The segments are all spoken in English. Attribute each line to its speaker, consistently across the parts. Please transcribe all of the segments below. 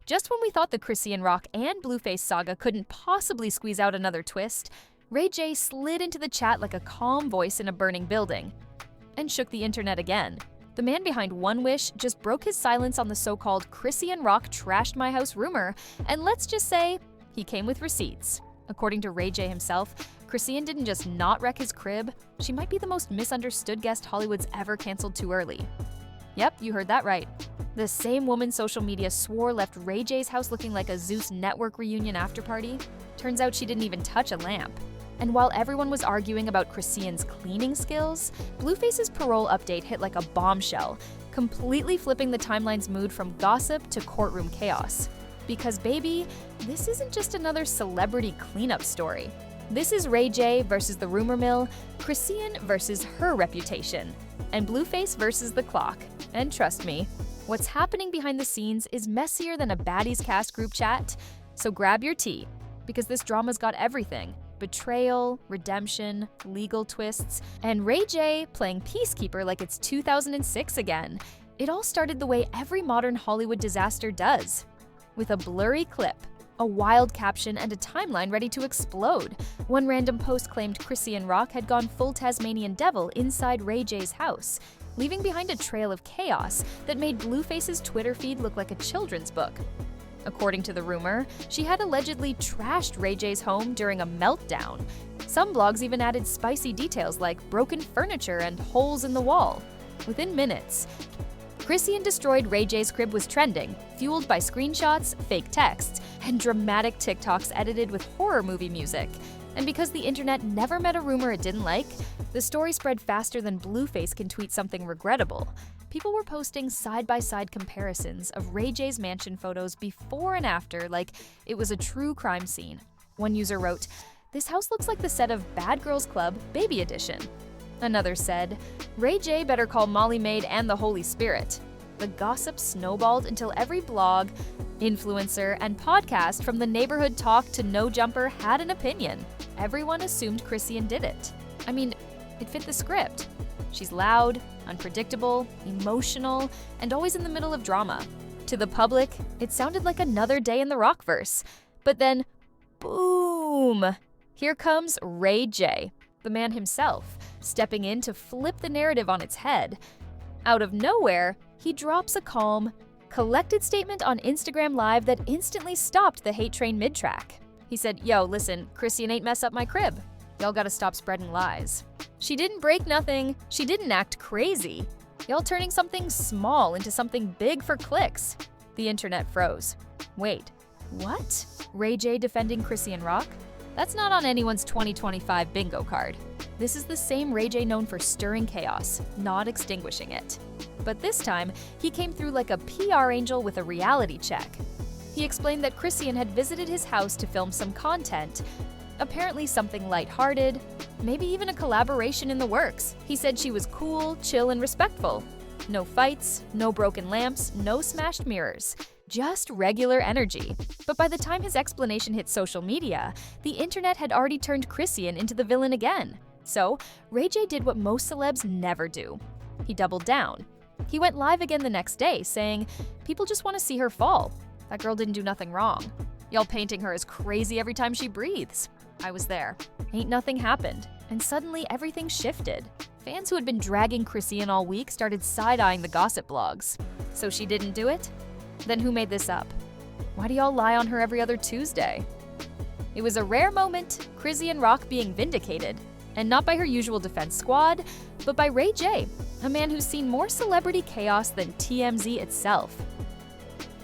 Speaker 1: Just when we thought the Chrisean Rock and Blueface saga couldn't possibly squeeze out another twist, Ray J slid into the chat like a calm voice in a burning building and shook the internet again. The man behind One Wish just broke his silence on the so-called Chrisean Rock trashed my house rumor, and let's just say, he came with receipts. According to Ray J himself, Chrisean didn't just not wreck his crib, she might be the most misunderstood guest Hollywood's ever canceled too early. Yep, you heard that right. The same woman social media swore left Ray J's house looking like a Zeus Network reunion afterparty. Turns out she didn't even touch a lamp. And while everyone was arguing about Chrisean's cleaning skills, Blueface's parole update hit like a bombshell, completely flipping the timeline's mood from gossip to courtroom chaos. Because baby, this isn't just another celebrity cleanup story. This is Ray J versus the rumor mill, Chrisean versus her reputation, and Blueface versus the clock. And trust me, what's happening behind the scenes is messier than a Baddies Cast group chat. So grab your tea, because this drama's got everything. Betrayal, redemption, legal twists, and Ray J playing peacekeeper like it's 2006 again. It all started the way every modern Hollywood disaster does, with a blurry clip, a wild caption, and a timeline ready to explode. One random post claimed Chrisean Rock had gone full Tasmanian devil inside Ray J's house, leaving behind a trail of chaos that made Blueface's Twitter feed look like a children's book. According to the rumor, she had allegedly trashed Ray J's home during a meltdown. Some blogs even added spicy details like broken furniture and holes in the wall. Within minutes, Chrisean destroyed Ray J's crib was trending, fueled by screenshots, fake texts, and dramatic TikToks edited with horror movie music. And because the internet never met a rumor it didn't like, the story spread faster than Blueface can tweet something regrettable. People were posting side-by-side comparisons of Ray J's mansion photos before and after like it was a true crime scene. One user wrote, "This house looks like the set of Bad Girls Club Baby Edition." Another said, "Ray J better call Molly Maid and the Holy Spirit." The gossip snowballed until every blog, influencer, and podcast from the neighborhood talk to no jumper had an opinion. Everyone assumed Chrisean did it. I mean, it fit the script. She's loud, unpredictable, emotional, and always in the middle of drama. To the public, it sounded like another day in the Rockverse. But then, boom! Here comes Ray J, the man himself, stepping in to flip the narrative on its head. Out of nowhere, he drops a calm, collected statement on Instagram Live that instantly stopped the hate train mid-track. He said, "Yo, listen, Chrisean ain't mess up my crib. Y'all gotta stop spreading lies. She didn't break nothing, she didn't act crazy. Y'all turning something small into something big for clicks." The internet froze. Wait, what? Ray J defending Chrisean Rock? That's not on anyone's 2025 bingo card. This is the same Ray J known for stirring chaos, not extinguishing it. But this time, he came through like a PR angel with a reality check. He explained that Chrisean had visited his house to film some content, apparently something lighthearted, maybe even a collaboration in the works. He said she was cool, chill, and respectful. No fights, no broken lamps, no smashed mirrors. Just regular energy. But by the time his explanation hit social media, the internet had already turned Chrisean into the villain again. So, Ray J did what most celebs never do. He doubled down. He went live again the next day, saying, "People just want to see her fall. That girl didn't do nothing wrong. Y'all painting her as crazy every time she breathes. I was there. Ain't nothing happened." And suddenly everything shifted. Fans who had been dragging Chrisean all week started side-eyeing the gossip blogs. So she didn't do it? Then who made this up? Why do y'all lie on her every other Tuesday? It was a rare moment, Chrisean Rock being vindicated. And not by her usual defense squad, but by Ray J, a man who's seen more celebrity chaos than TMZ itself.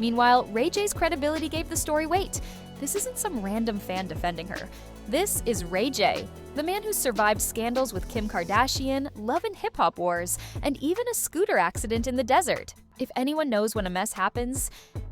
Speaker 1: Meanwhile, Ray J's credibility gave the story weight. This isn't some random fan defending her. This is Ray J, the man who survived scandals with Kim Kardashian, love and hip-hop wars, and even a scooter accident in the desert. If anyone knows when a mess happens,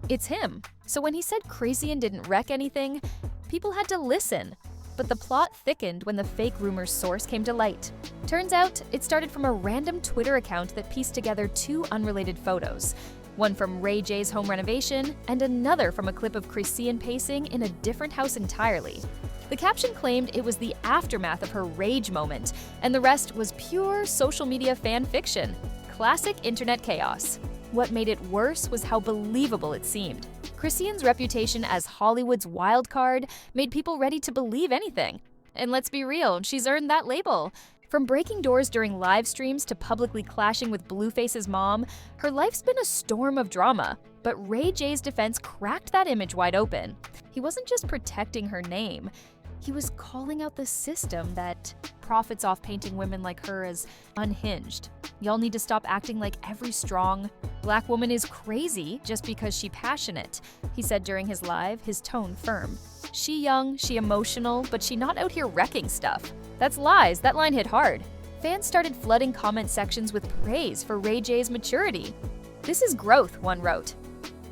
Speaker 1: it's him. So when he said Chrisean didn't wreck anything, people had to listen. But the plot thickened when the fake rumor's source came to light. Turns out, it started from a random Twitter account that pieced together two unrelated photos. One from Ray J's home renovation, and another from a clip of Chrisean pacing in a different house entirely. The caption claimed it was the aftermath of her rage moment, and the rest was pure social media fan fiction. Classic internet chaos. What made it worse was how believable it seemed. Chrisean's reputation as Hollywood's wild card made people ready to believe anything. And let's be real, she's earned that label. From breaking doors during live streams to publicly clashing with Blueface's mom, her life's been a storm of drama. But Ray J's defense cracked that image wide open. He wasn't just protecting her name, he was calling out the system that profits off painting women like her as unhinged. Y'all need to stop acting like every strong Black woman is crazy just because she's passionate, he said during his live, his tone firm. She young, she emotional, but she not out here wrecking stuff. That's lies, that line hit hard. Fans started flooding comment sections with praise for Ray J's maturity. This is growth, one wrote.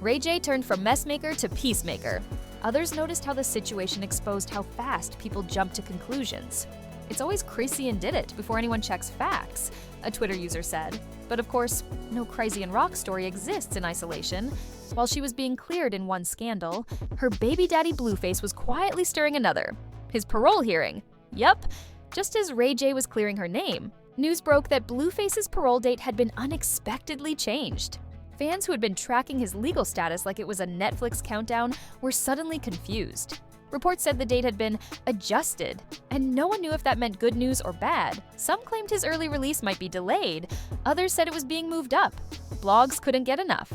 Speaker 1: Ray J turned from messmaker to peacemaker. Others noticed how the situation exposed how fast people jumped to conclusions. It's always Chrisean did it before anyone checks facts, a Twitter user said. But of course, no Chrisean Rock story exists in isolation. While she was being cleared in one scandal, her baby daddy Blueface was quietly stirring another. His parole hearing. Yup, just as Ray J was clearing her name, news broke that Blueface's parole date had been unexpectedly changed. Fans who had been tracking his legal status like it was a Netflix countdown were suddenly confused. Reports said the date had been adjusted, and no one knew if that meant good news or bad. Some claimed his early release might be delayed, others said it was being moved up. Blogs couldn't get enough.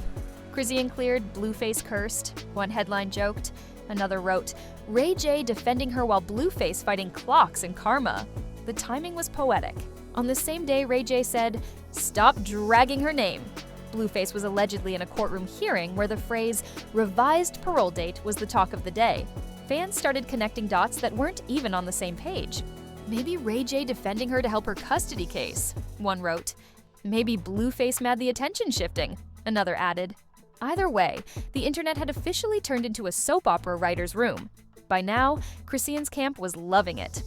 Speaker 1: Chrisean cleared, Blueface cursed, one headline joked. Another wrote, Ray J defending her while Blueface fighting clocks and karma. The timing was poetic. On the same day, Ray J said, stop dragging her name. Blueface was allegedly in a courtroom hearing where the phrase revised parole date was the talk of the day. Fans started connecting dots that weren't even on the same page. Maybe Ray J defending her to help her custody case, one wrote. Maybe Blueface mad the attention shifting, another added. Either way, the internet had officially turned into a soap opera writer's room. By now, Chrisean's camp was loving it.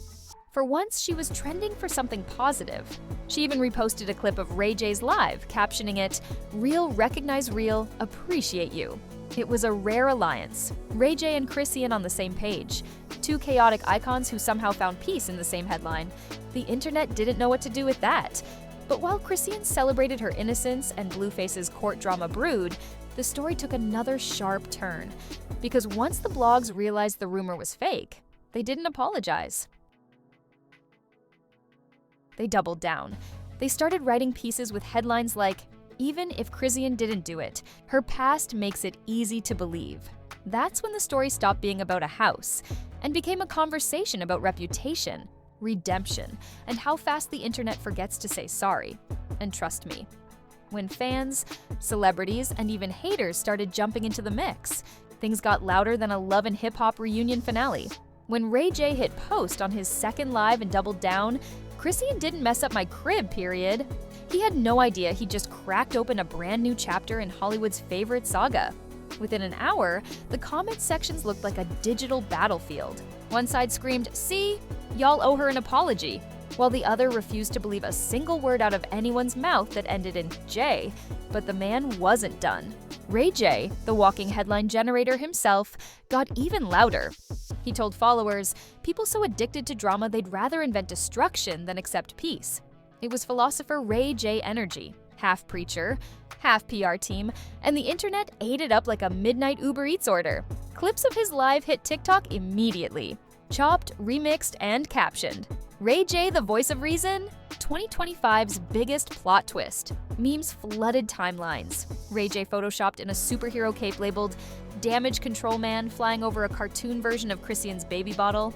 Speaker 1: For once, she was trending for something positive. She even reposted a clip of Ray J's live, captioning it, Real recognize real, appreciate you. It was a rare alliance. Ray J and Chrisean on the same page. Two chaotic icons who somehow found peace in the same headline. The internet didn't know what to do with that. But while Chrisean celebrated her innocence and Blueface's court drama brewed, the story took another sharp turn. Because once the blogs realized the rumor was fake, they didn't apologize. They doubled down. They started writing pieces with headlines like, even if Chrisean didn't do it, her past makes it easy to believe. That's when the story stopped being about a house and became a conversation about reputation, redemption, and how fast the internet forgets to say sorry. And trust me, when fans, celebrities, and even haters started jumping into the mix, things got louder than a Love and Hip Hop reunion finale. When Ray J hit post on his second live and doubled down, Chrisean didn't mess up my crib, period. He had no idea he just cracked open a brand new chapter in Hollywood's favorite saga. Within an hour, the comment sections looked like a digital battlefield. One side screamed, see, y'all owe her an apology, while the other refused to believe a single word out of anyone's mouth that ended in J. But the man wasn't done. Ray J, the walking headline generator himself, got even louder. He told followers, people so addicted to drama they'd rather invent destruction than accept peace. It was philosopher Ray J energy, half preacher, half PR team, and the internet ate it up like a midnight Uber Eats order. Clips of his live hit TikTok immediately. Chopped, remixed, and captioned. Ray J, the voice of reason? 2025's biggest plot twist. Memes flooded timelines. Ray J photoshopped in a superhero cape labeled Damage Control Man flying over a cartoon version of Chrisean's baby bottle.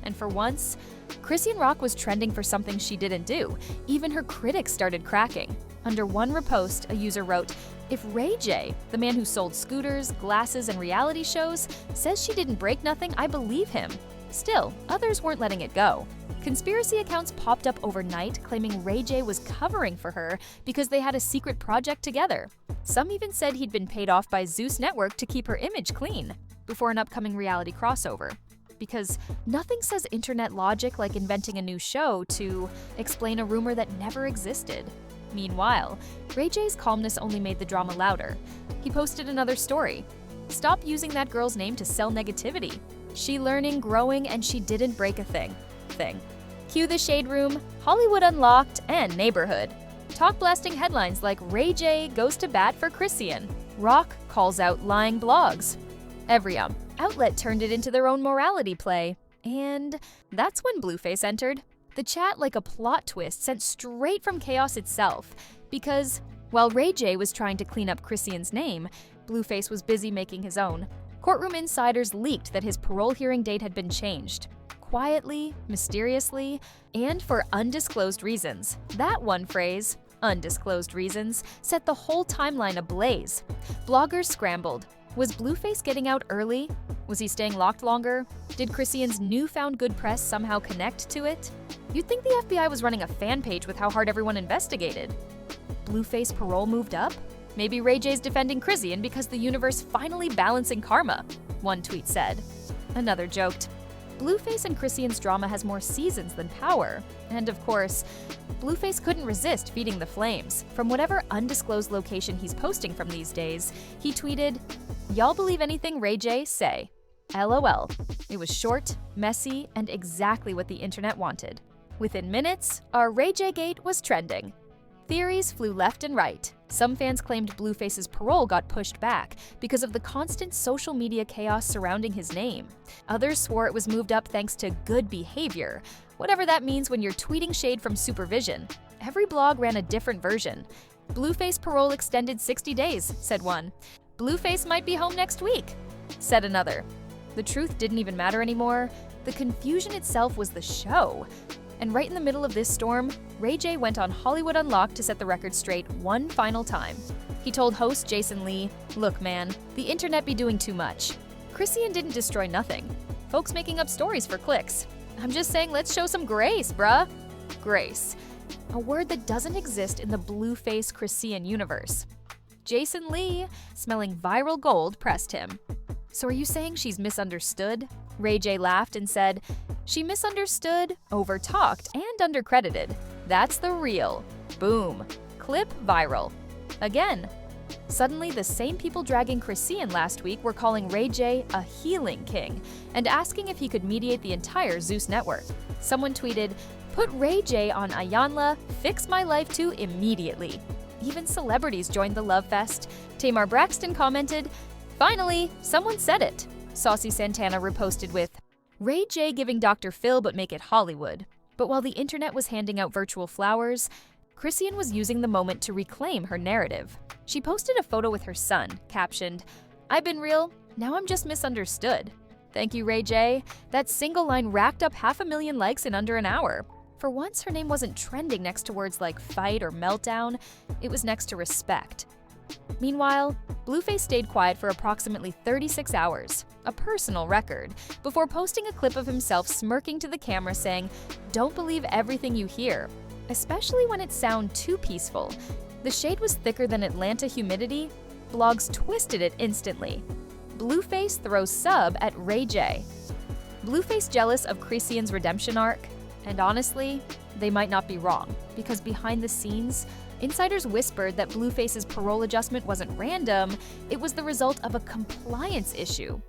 Speaker 1: And for once, Chrisean Rock was trending for something she didn't do. Even her critics started cracking. Under one repost, a user wrote, if Ray J, the man who sold scooters, glasses, and reality shows, says she didn't break nothing, I believe him. Still, others weren't letting it go. Conspiracy accounts popped up overnight claiming Ray J was covering for her because they had a secret project together. Some even said he'd been paid off by Zeus Network to keep her image clean before an upcoming reality crossover. Because nothing says internet logic like inventing a new show to explain a rumor that never existed. Meanwhile, Ray J's calmness only made the drama louder. He posted another story. Stop using that girl's name to sell negativity. She learning, growing, and she didn't break a thing. Cue the Shade Room, Hollywood Unlocked, and Neighborhood. Talk-blasting headlines like Ray J goes to bat for Chrisean, Rock calls out lying blogs. Every outlet turned it into their own morality play. And that's when Blueface entered. The chat like a plot twist sent straight from chaos itself. Because while Ray J was trying to clean up Chrisean's name, Blueface was busy making his own. Courtroom insiders leaked that his parole hearing date had been changed. Quietly, mysteriously, and for undisclosed reasons. That one phrase, undisclosed reasons, set the whole timeline ablaze. Bloggers scrambled. Was Blueface getting out early? Was he staying locked longer? Did Chrisean's newfound good press somehow connect to it? You'd think the FBI was running a fan page with how hard everyone investigated. Blueface Parole moved up? Maybe Ray J's defending Chrisean because the universe finally balancing karma, one tweet said. Another joked, Blueface and Chrisean's drama has more seasons than power. And of course, Blueface couldn't resist feeding the flames. From whatever undisclosed location he's posting from these days, he tweeted, "Y'all believe anything Ray J say? LOL." It was short, messy, and exactly what the internet wanted. Within minutes, our Ray J gate was trending. Theories flew left and right. Some fans claimed Blueface's parole got pushed back because of the constant social media chaos surrounding his name. Others swore it was moved up thanks to good behavior, whatever that means when you're tweeting shade from supervision. Every blog ran a different version. Blueface parole extended 60 days, said one. Blueface might be home next week, said another. The truth didn't even matter anymore. The confusion itself was the show. And right in the middle of this storm, Ray J went on Hollywood Unlocked to set the record straight one final time. He told host Jason Lee, "Look, man, the internet be doing too much. Chrisean didn't destroy nothing. Folks making up stories for clicks. I'm just saying let's show some grace, bruh." Grace. A word that doesn't exist in the Blueface Chrisean universe. Jason Lee, smelling viral gold, pressed him. "So are you saying she's misunderstood?" Ray J laughed and said, "She misunderstood, overtalked, and undercredited. That's the real." Boom. Clip viral. Again. Suddenly, the same people dragging Chrisean last week were calling Ray J a healing king and asking if he could mediate the entire Zeus network. Someone tweeted, "Put Ray J on Ayanla, fix my life too immediately." Even celebrities joined the love fest. Tamar Braxton commented, "Finally, someone said it." Saucy Santana reposted with, "Ray J giving Dr. Phil but make it Hollywood." But while the internet was handing out virtual flowers, Chrisean was using the moment to reclaim her narrative. She posted a photo with her son, captioned, "I've been real, now I'm just misunderstood." Thank you, Ray J. That single line racked up 500,000 likes in under an hour. For once, her name wasn't trending next to words like fight or meltdown, it was next to respect. Meanwhile, Blueface stayed quiet for approximately 36 hours, a personal record, before posting a clip of himself smirking to the camera saying, "Don't believe everything you hear," especially when it sounded too peaceful. The shade was thicker than Atlanta humidity. Blogs twisted it instantly. Blueface throws sub at Ray J. Blueface jealous of Chrisean's redemption arc? And honestly, they might not be wrong, because behind the scenes, insiders whispered that Blueface's parole adjustment wasn't random, it was the result of a compliance issue.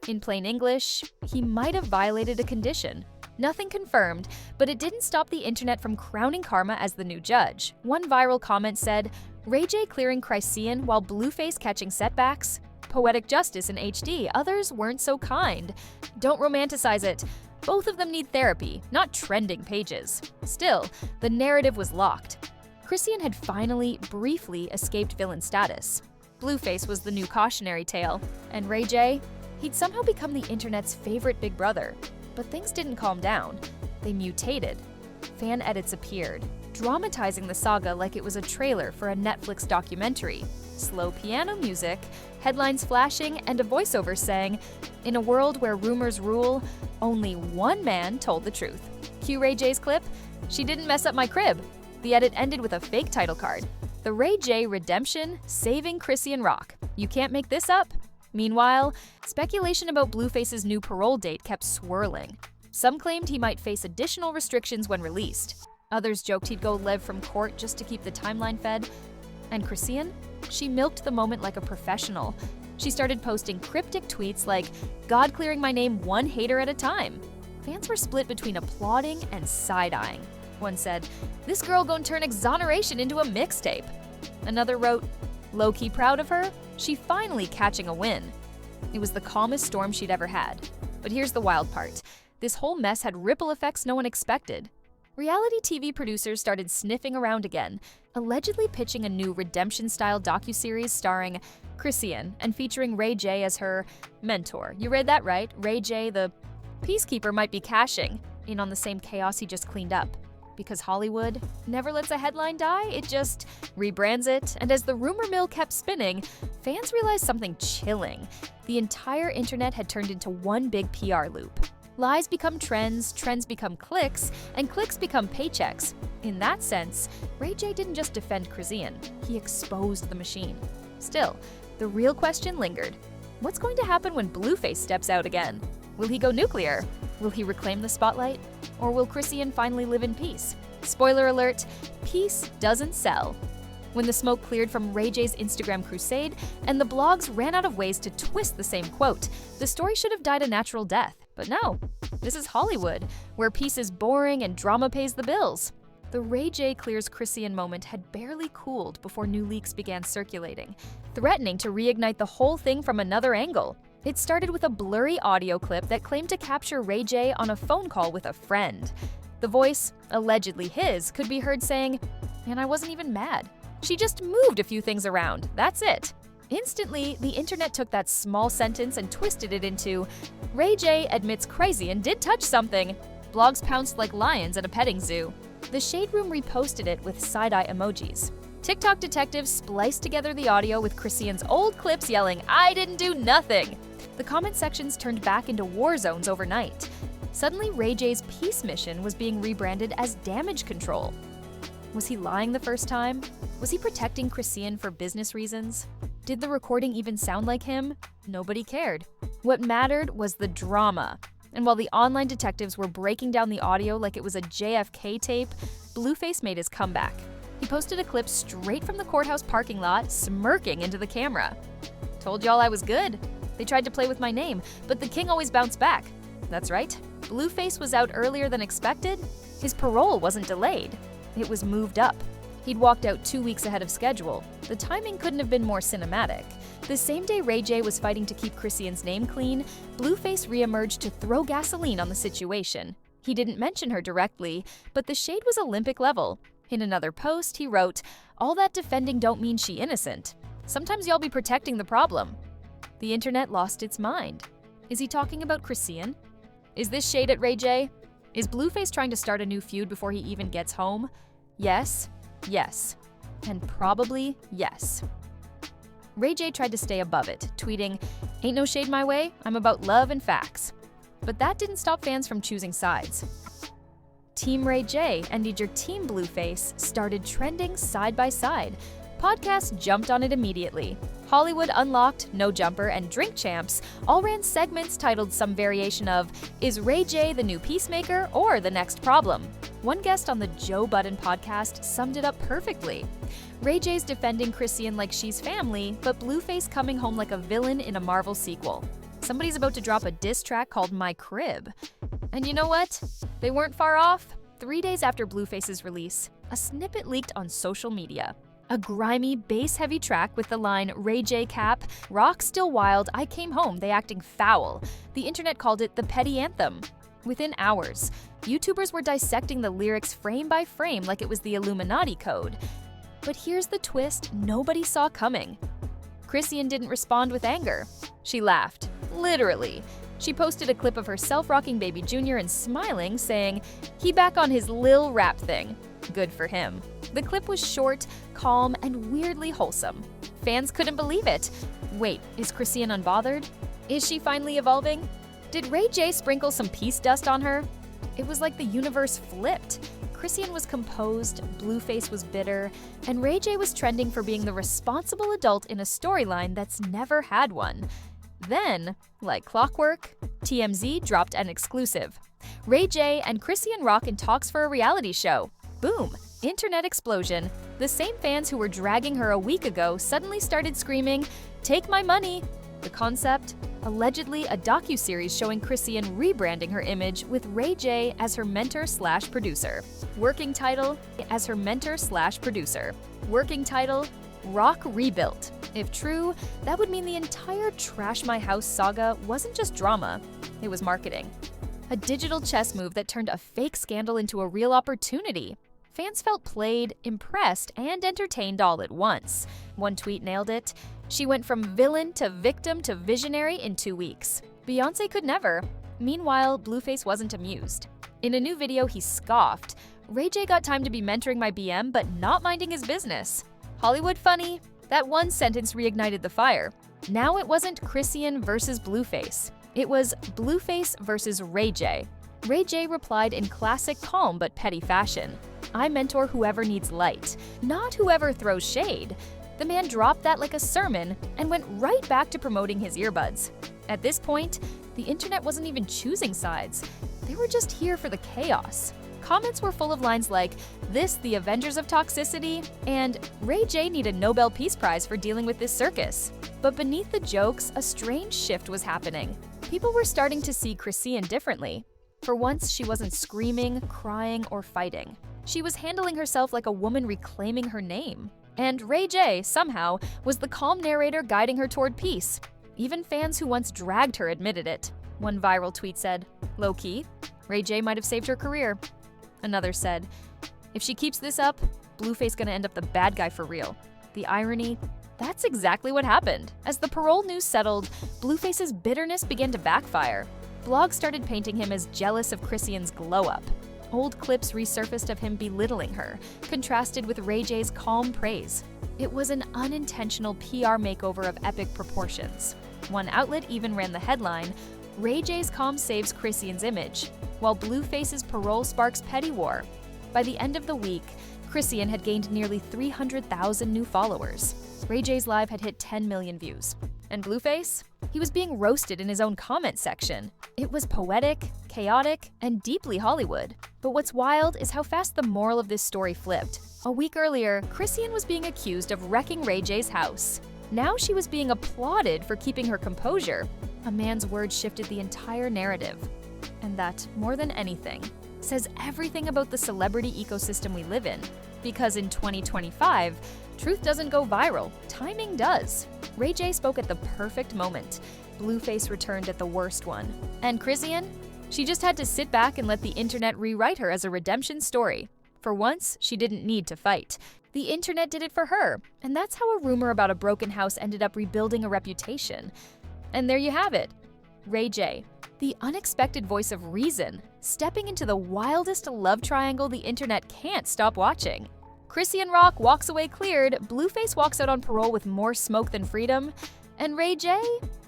Speaker 1: In plain English, he might have violated a condition. Nothing confirmed, but it didn't stop the internet from crowning karma as the new judge. One viral comment said, "Ray J clearing Chrisean while Blueface catching setbacks? Poetic justice in HD, others weren't so kind. Don't romanticize it. Both of them need therapy, not trending pages." Still, the narrative was locked. Chrisean had finally, briefly escaped villain status. Blueface was the new cautionary tale, and Ray J, he'd somehow become the internet's favorite big brother. But things didn't calm down. They mutated. Fan edits appeared, dramatizing the saga like it was a trailer for a Netflix documentary. Slow piano music, headlines flashing, and a voiceover saying, "In a world where rumors rule, only one man told the truth." Cue Ray J's clip, "She didn't mess up my crib." The edit ended with a fake title card. The Ray J redemption, saving Chrisean Rock. You can't make this up? Meanwhile, speculation about Blueface's new parole date kept swirling. Some claimed he might face additional restrictions when released. Others joked he'd go live from court just to keep the timeline fed. And Chrisean? She milked the moment like a professional. She started posting cryptic tweets like, "God clearing my name one hater at a time." Fans were split between applauding and side-eyeing. One said, "This girl gon' turn exoneration into a mixtape." Another wrote, "Low-key proud of her, she finally catching a win." It was the calmest storm she'd ever had. But here's the wild part. This whole mess had ripple effects no one expected. Reality TV producers started sniffing around again, allegedly pitching a new redemption-style docuseries starring Chrisean and featuring Ray J as her mentor. You read that right. Ray J, the peacekeeper, might be cashing in on the same chaos he just cleaned up. Because Hollywood never lets a headline die, it just rebrands it. And as the rumor mill kept spinning, fans realized something chilling. The entire internet had turned into one big PR loop. Lies become trends, trends become clicks, and clicks become paychecks. In that sense, Ray J didn't just defend Chrisean, he exposed the machine. Still, the real question lingered. What's going to happen when Blueface steps out again? Will he go nuclear? Will he reclaim the spotlight? Or will Chrisean finally live in peace? Spoiler alert, peace doesn't sell. When the smoke cleared from Ray J's Instagram crusade and the blogs ran out of ways to twist the same quote, the story should have died a natural death. But no, this is Hollywood, where peace is boring and drama pays the bills. The Ray J clears Chrisean moment had barely cooled before new leaks began circulating, threatening to reignite the whole thing from another angle. It started with a blurry audio clip that claimed to capture Ray J on a phone call with a friend. The voice, allegedly his, could be heard saying, "And I wasn't even mad. She just moved a few things around, that's it." Instantly, the internet took that small sentence and twisted it into, "Ray J admits Chrisean did touch something." Blogs pounced like lions at a petting zoo. The Shade Room reposted it with side-eye emojis. TikTok detectives spliced together the audio with Chrisean's old clips yelling, "I didn't do nothing." The comment sections turned back into war zones overnight. Suddenly, Ray J's peace mission was being rebranded as damage control. Was he lying the first time? Was he protecting Chrisean for business reasons? Did the recording even sound like him? Nobody cared. What mattered was the drama. And while the online detectives were breaking down the audio like it was a JFK tape, Blueface made his comeback. He posted a clip straight from the courthouse parking lot, smirking into the camera. "Told y'all I was good. They tried to play with my name, but the king always bounced back." That's right, Blueface was out earlier than expected. His parole wasn't delayed. It was moved up. He'd walked out 2 weeks ahead of schedule. The timing couldn't have been more cinematic. The same day Ray J was fighting to keep Chrisean's name clean, Blueface reemerged to throw gasoline on the situation. He didn't mention her directly, but the shade was Olympic level. In another post, he wrote, "All that defending don't mean she innocent. Sometimes y'all be protecting the problem." The internet lost its mind. Is he talking about Chrisean? Is this shade at Ray J? Is Blueface trying to start a new feud before he even gets home? Yes, yes, and probably yes. Ray J tried to stay above it, tweeting, "Ain't no shade my way, I'm about love and facts." But that didn't stop fans from choosing sides. Team Ray J and your Team Blueface started trending side by side. Podcasts jumped on it immediately. Hollywood Unlocked, No Jumper, and Drink Champs all ran segments titled some variation of, "Is Ray J the new peacemaker or the next problem?" One guest on the Joe Budden podcast summed it up perfectly. Ray J's defending Chrisean like she's family, but Blueface coming home like a villain in a Marvel sequel. Somebody's about to drop a diss track called My Crib. And you know what? They weren't far off. 3 days after Blueface's release, a snippet leaked on social media. A grimy, bass-heavy track with the line, "Ray J cap, rock still wild, I came home, they acting foul." The internet called it the petty anthem. Within hours, YouTubers were dissecting the lyrics frame by frame like it was the Illuminati code. But here's the twist nobody saw coming. Chrisean didn't respond with anger. She laughed. Literally. She posted a clip of herself rocking Baby Jr. and smiling, saying, "He back on his lil rap thing." Good for him. The clip was short, calm, and weirdly wholesome. Fans couldn't believe it. Wait, is Chrisean unbothered? Is she finally evolving? Did Ray J sprinkle some peace dust on her? It was like the universe flipped. Chrisean was composed, Blueface was bitter, and Ray J was trending for being the responsible adult in a storyline that's never had one. Then, like clockwork, TMZ dropped an exclusive. Ray J and Chrisean Rock in talks for a reality show. Boom! Internet explosion. The same fans who were dragging her a week ago suddenly started screaming, "Take my money!" The concept? allegedly a docuseries showing Chrisean rebranding her image with Ray J as her mentor/producer. Working title, as her mentor/producer. Working title, Rock Rebuilt. If true, that would mean the entire Trash My House saga wasn't just drama, it was marketing. A digital chess move that turned a fake scandal into a real opportunity. Fans felt played, impressed, and entertained all at once. One tweet nailed it. She went from villain to victim to visionary in 2 weeks. Beyoncé could never. Meanwhile, Blueface wasn't amused. In a new video, he scoffed. Ray J got time to be mentoring my BM, but not minding his business. Hollywood funny? That one sentence reignited the fire. Now it wasn't Chrisean versus Blueface. It was Blueface versus Ray J. Ray J replied in classic calm but petty fashion. I mentor whoever needs light, not whoever throws shade. The man dropped that like a sermon and went right back to promoting his earbuds. At this point, the internet wasn't even choosing sides. They were just here for the chaos. Comments were full of lines like, "This, the Avengers of toxicity," and "Ray J need a Nobel Peace Prize for dealing with this circus." But beneath the jokes, a strange shift was happening. People were starting to see Chrisean differently. For once, she wasn't screaming, crying, or fighting. She was handling herself like a woman reclaiming her name. And Ray J, somehow, was the calm narrator guiding her toward peace. Even fans who once dragged her admitted it. One viral tweet said, "Low-key, Ray J might have saved her career." Another said, "If she keeps this up, Blueface gonna end up the bad guy for real." The irony? That's exactly what happened. As the parole news settled, Blueface's bitterness began to backfire. Blogs started painting him as jealous of Chrisean's glow-up. Old clips resurfaced of him belittling her, contrasted with Ray J's calm praise. It was an unintentional PR makeover of epic proportions. One outlet even ran the headline, "Ray J's calm saves Chrisean's image," while Blueface's parole sparks petty war. By the end of the week, Chrisean had gained nearly 300,000 new followers. Ray J's live had hit 10 million views. And Blueface? He was being roasted in his own comment section. It was poetic, chaotic, and deeply Hollywood. But what's wild is how fast the moral of this story flipped. A week earlier, Chrisean was being accused of wrecking Ray J's house. Now she was being applauded for keeping her composure. A man's words shifted the entire narrative. And that, more than anything, says everything about the celebrity ecosystem we live in. Because in 2025, truth doesn't go viral, timing does. Ray J spoke at the perfect moment. Blueface returned at the worst one. And Chrisean? She just had to sit back and let the internet rewrite her as a redemption story. For once, she didn't need to fight. The internet did it for her, and that's how a rumor about a broken house ended up rebuilding a reputation. And there you have it. Ray J, the unexpected voice of reason, stepping into the wildest love triangle the internet can't stop watching. Chrisean Rock walks away cleared, Blueface walks out on parole with more smoke than freedom, and Ray J?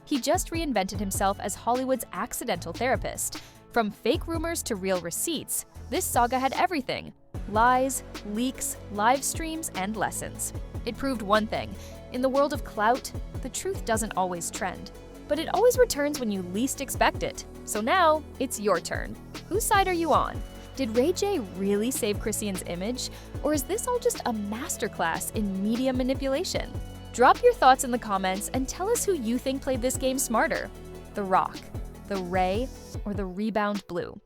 Speaker 1: He just reinvented himself as Hollywood's accidental therapist. From fake rumors to real receipts, this saga had everything: lies, leaks, live streams, and lessons. It proved one thing: in the world of clout, the truth doesn't always trend. But it always returns when you least expect it. So now, it's your turn. Whose side are you on? Did Ray J really save Chrisean's image? Or is this all just a masterclass in media manipulation? Drop your thoughts in the comments and tell us who you think played this game smarter: The Rock, the Ray, or the Rebound Blue.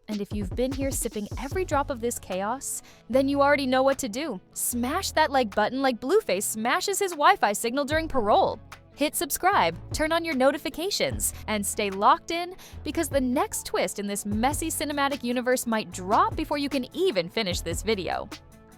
Speaker 1: And if you've been here sipping every drop of this chaos, then you already know what to do. Smash that like button like Blueface smashes his Wi-Fi signal during parole. Hit subscribe, turn on your notifications, and stay locked in because the next twist in this messy cinematic universe might drop before you can even finish this video.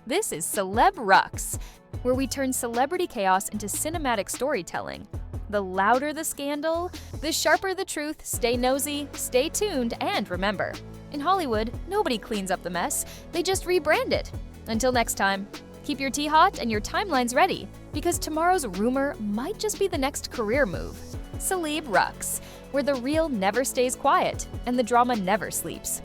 Speaker 1: This is Celeb Rux, where we turn celebrity chaos into cinematic storytelling. The louder the scandal, the sharper the truth. Stay nosy, stay tuned, and remember, in Hollywood, nobody cleans up the mess, they just rebrand it. Until next time, keep your tea hot and your timelines ready, because tomorrow's rumor might just be the next career move. Celeb Rux, where the real never stays quiet and the drama never sleeps.